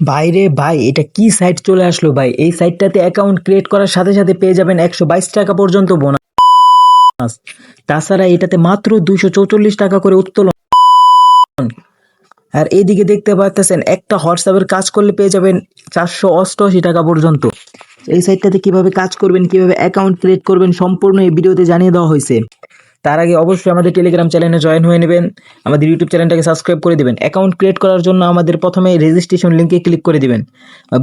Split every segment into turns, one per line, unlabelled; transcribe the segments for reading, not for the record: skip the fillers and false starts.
বাইরে ভাই, এটা কি সাইট চলে আসলো ভাই! এই সাইটটাতে অ্যাকাউন্ট ক্রিয়েট করার সাথে সাথে পেয়ে যাবেন 122 টাকা পর্যন্ত বোনাস। তাছাড়া এটাতে মাত্র 244 টাকা করে উত্তোলন। আর এইদিকে দেখতে পাচ্ছেন, একটা হোয়াটসঅ্যাপের কাজ করলে পেয়ে যাবেন 488 টাকা পর্যন্ত। এই সাইটটাতে কিভাবে কাজ করবেন, কিভাবে অ্যাকাউন্ট ক্রিয়েট করবেন, সম্পূর্ণ এই ভিডিওতে জানিয়ে দেওয়া হয়েছে। তার আগে অবশ্যই আমাদের টেলিগ্রাম চ্যানেলে জয়েন হয়ে নেবেন, আমাদের ইউটিউব চ্যানেলটাকে সাবস্ক্রাইব করে দিবেন। অ্যাকাউন্ট ক্রিয়েট করার জন্য আমাদের প্রথমে রেজিস্ট্রেশন লিঙ্কে ক্লিক করে দিবেন।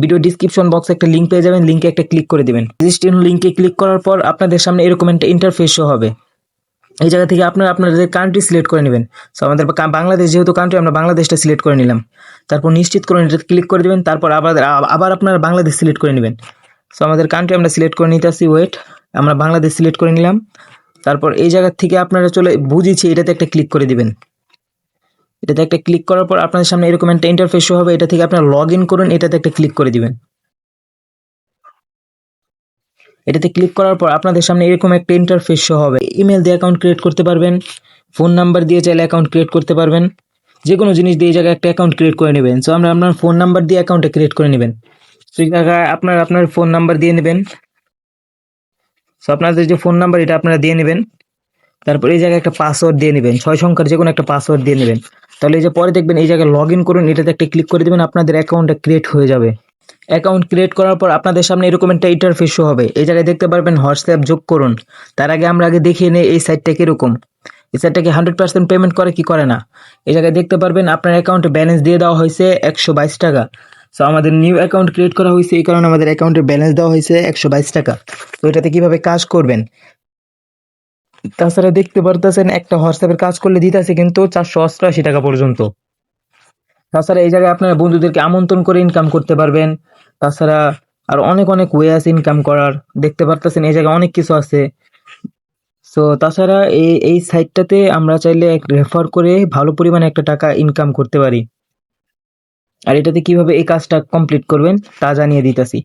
ভিডিও ডিসক্রিপশন বক্সে একটা লিঙ্ক পেয়ে যাবেন, লিঙ্কে একটা ক্লিক করে দিবেন। রেজিস্ট্রেশন লিঙ্কে ক্লিক করার পর আপনাদের সামনে এরকম একটা ইন্টারফেস শো হবে। এই জায়গা থেকে আপনারা আপনাদের কান্ট্রি সিলেক্ট করে নেবেন। সো আমাদের বাংলাদেশ যেহেতু কান্ট্রি, আমরা বাংলাদেশটা সিলেক্ট করে নিলাম। তারপর নিশ্চিত করে এটা ক্লিক করে দিবেন। তারপর আবার আপনারা বাংলাদেশ সিলেক্ট করে নেবেন। সো আমাদের কান্ট্রি আমরা সিলেক্ট করে নিতে আসি, ওয়েট, আমরা বাংলাদেশ সিলেক্ট করে নিলাম। তারপর এই জায়গা থেকে আপনারা বুঝেছি, এটাতে একটা ক্লিক করে দিবেন। এটাতে একটা ক্লিক করার পর আপনাদের সামনে এরকম একটা ইন্টারফেস শো হবে। এটা থেকে আপনারা লগ ইন করুন, এটাতে একটা ক্লিক করে দিবেন। এটাতে ক্লিক করার পর আপনাদের সামনে এরকম একটা ইন্টারফেস শো হবে। ইমেল দিয়ে অ্যাকাউন্ট ক্রিয়েট করতে পারবেন, ফোন নাম্বার দিয়ে চাইলে অ্যাকাউন্ট ক্রিয়েট করতে পারবেন, যে কোনো জিনিস দিয়ে এই জায়গায় একটা অ্যাকাউন্ট ক্রিয়েট করে নেবেন। সো আমরা আপনার ফোন নাম্বার দিয়ে অ্যাকাউন্টটা ক্রিয়েট করে নেবেন। সো এই জায়গায় আপনার ফোন নাম্বার দিয়ে নেবেন। সো আপনাদের যে ফোন নাম্বার, এটা আপনারা দিয়ে নেবেন। তারপর এই জায়গায় একটা পাসওয়ার্ড দিয়ে নেবেন, 6 সংখ্যার যে কোনো একটা পাসওয়ার্ড দিয়ে নেবেন। তাহলে এই যে পরে দেখবেন এই জায়গায় লগ ইন করুন, এটাতে একটা ক্লিক করে দেবেন, আপনাদের অ্যাকাউন্টটা ক্রিয়েট হয়ে যাবে। অ্যাকাউন্ট ক্রিয়েট করার পর আপনাদের সামনে এরকম একটা ইন্টারফেস শো হবে। এই জায়গায় দেখতে পারবেন হোয়াটসঅ্যাপ যোগ করুন। তার আগে আমরা দেখিয়ে নেই এই সাইটটা কিরকম। এই সাইটটাকে 100% পেমেন্ট করে কি করে না। এই জায়গায় দেখতে পারবেন আপনার অ্যাকাউন্টে ব্যালেন্স দিয়ে দেওয়া হয়েছে 122 টাকা। সো আমাদের নিউ অ্যাকাউন্ট ক্রিয়েট করা হয়েছে, এই কারণে আমাদের অ্যাকাউন্টে ব্যালেন্স দেওয়া হয়েছে 122 টাকা। তো এটাতে কিভাবে কাজ করবেন, তাছাড়া দেখতে পারতেছেন একটা হোয়াটসঅ্যাপের কাজ করলে দিতেছে কিন্তু 488 টাকা পর্যন্ত। তাছাড়া এই জায়গায় আপনারা বন্ধুদেরকে আমন্ত্রণ করে ইনকাম করতে পারবেন। তাছাড়া আর অনেক অনেক ওয়ে আছে ইনকাম করার, দেখতে পারতেছেন এই জায়গায় অনেক কিছু আছে। সো তাছাড়া এই সাইটটাতে আমরা চাইলে রেফার করে ভালো পরিমাণে একটা টাকা ইনকাম করতে পারি। আর এটাতে কিভাবে এই কাজটা কমপ্লিট করবেন তা জানিয়ে দিতেছি।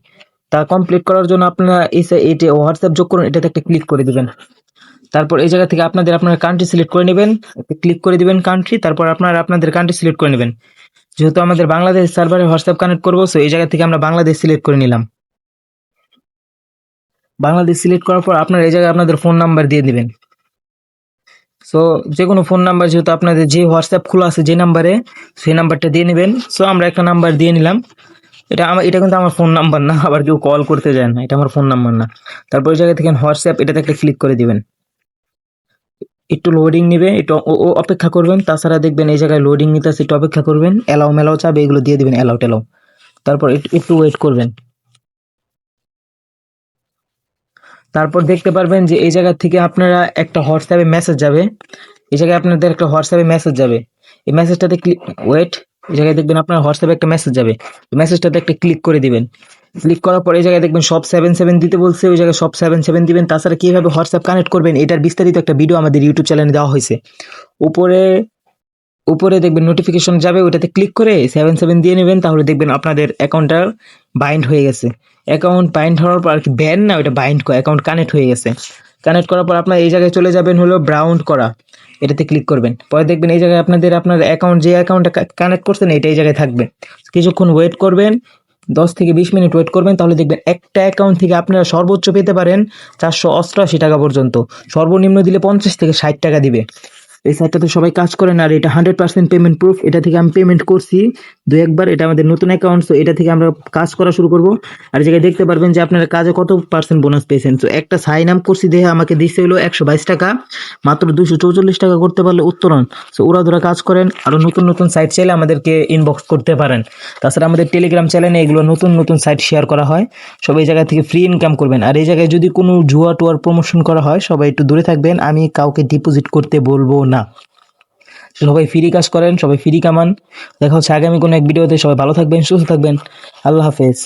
তা কমপ্লিট করার জন্য আপনারা এটা হোয়াটসঅ্যাপ যোগ করুন, এটাতে একটা ক্লিক করে দিবেন। তারপর এই জায়গা থেকে আপনার কান্ট্রি সিলেক্ট করে নেবেন, ক্লিক করে দিবেন কান্ট্রি। তারপর আপনাদের কান্ট্রি সিলেক্ট করে নেবেন। যেহেতু আমাদের বাংলাদেশ সার্ভারে হোয়াটসঅ্যাপ কানেক্ট করবো, সো এই জায়গা থেকে আমরা বাংলাদেশ সিলেক্ট করে নিলাম। বাংলাদেশ সিলেক্ট করার পর আপনারা এই জায়গায় আপনাদের ফোন নাম্বার দিয়ে দিবেন। সো যে কোনো ফোন নাম্বার, যেহেতু আপনাদের যে হোয়াটসঅ্যাপ খোলা আছে যে নাম্বারে, সেই নাম্বারটা দিয়ে নেবেন। সো আমরা একটা নাম্বার দিয়ে নিলাম। এটা কিন্তু আমার ফোন নাম্বার না, আবার কেউ কল করতে যায় না, এটা আমার ফোন নাম্বার না। তারপর এই জায়গা থেকে হোয়াটসঅ্যাপ, এটাতে একটা ক্লিক করে দিবেন। একটু লোডিং নিবে, একটু অপেক্ষা করবেন। তাছাড়া দেখবেন এই জায়গায় লোডিং নিতে আছে, একটু অপেক্ষা করবেন। অ্যালাউ মেলাও চাবে, এগুলো দিয়ে দিবেন, অ্যালাউ টেলাও। তারপর একটু ওয়েট করবেন। তারপর দেখতে পারবেন যে এই জায়গা থেকে আপনারা একটা হোয়াটসঅ্যাপে মেসেজ যাবে। এই জায়গায় আপনাদের একটা হোয়াটসঅ্যাপে মেসেজ যাবে। এই মেসেজটাতে ওয়েট, এই জায়গায় দেখবেন আপনার হোয়াটসঅ্যাপে একটা মেসেজ যাবে। এই মেসেজটাতে একটা ক্লিক করে দিবেন। ক্লিক করার পর এই জায়গায় দেখবেন সব 77 দিতে বলছে, ওই জায়গায় সব 77 দিবেন। তাছাড়া কিভাবে হোয়াটসঅ্যাপ কানেক্ট করবেন এটার বিস্তারিত একটা ভিডিও আমাদের ইউটিউব চ্যানেলে দেওয়া হয়েছে। উপরে উপরে দেখবেন নোটিফিকেশন যাবে, ওটাতে ক্লিক করে 77 দিয়ে নেবেন। তাহলে দেখবেন আপনাদের অ্যাকাউন্টটা বাইন্ড হয়ে গেছে। অ্যাকাউন্ট বাইন্ড হওয়ার পর, আর কি ব্যান না, ওটা বাইন্ড করা, অ্যাকাউন্ট কানেক্ট হয়ে গেছে। কানেক্ট করার পর আপনার এই জায়গায় চলে যাবেন হলো ব্রাউন করা, এটাতে ক্লিক করবেন। পরে দেখবেন এই জায়গায় আপনার অ্যাকাউন্ট, যে অ্যাকাউন্টটা কানেক্ট করছেন, এটা এই জায়গায় থাকবে। কিছুক্ষণ ওয়েট করবেন, 10 থেকে 20 মিনিট ওয়েট করবেন। তাহলে দেখবেন একটা অ্যাকাউন্ট থেকে আপনারা সর্বোচ্চ পেতে পারেন 488 টাকা পর্যন্ত। সর্বনিম্ন দিলে 50 থেকে 60 টাকা দিবে। এই সাইটটাতে সবাই কাজ করেন, আর এটা 100% পেমেন্ট প্রুফ। এটা থেকে আমি পেমেন্ট করছি 2-1 বার। এটা আমাদের নতুন অ্যাকাউন্ট, তো এটা থেকে আমরা কাজ করা শুরু করব। আর জায়গায় দেখতে পারবেন যে আপনারা কাজে কত % বোনাস পেয়েছেন। তো একটা সাইন আপ করছি দেখে আমাকে দিচ্ছে হলো 122 টাকা, মাত্র 244 টাকা করতে পারলে উত্তরণ। সো ওরা ধরা কাজ করেন। আরো নতুন নতুন সাইট চাইলে আমাদেরকে ইনবক্স করতে পারেন। তাছাড়া আমাদের টেলিগ্রাম চ্যানেলে এগুলো নতুন নতুন সাইট শেয়ার করা হয়। সবাই এই জায়গা থেকে ফ্রি ইনকাম করবেন। আর এই জায়গায় যদি কোনো জুয়া টুয়ার প্রমোশন করা হয়, সবাই একটু দূরে থাকবেন। আমি কাউকে ডিপোজিট করতে বলবো না। সবাই ফ্রি কাজ করেন, সবাই ফ্রি কামান। দেখা হচ্ছে আগামী কোনো এক ভিডিওতে। সবাই ভালো থাকবেন, সুস্থ থাকবেন। আল্লাহ হাফেজ।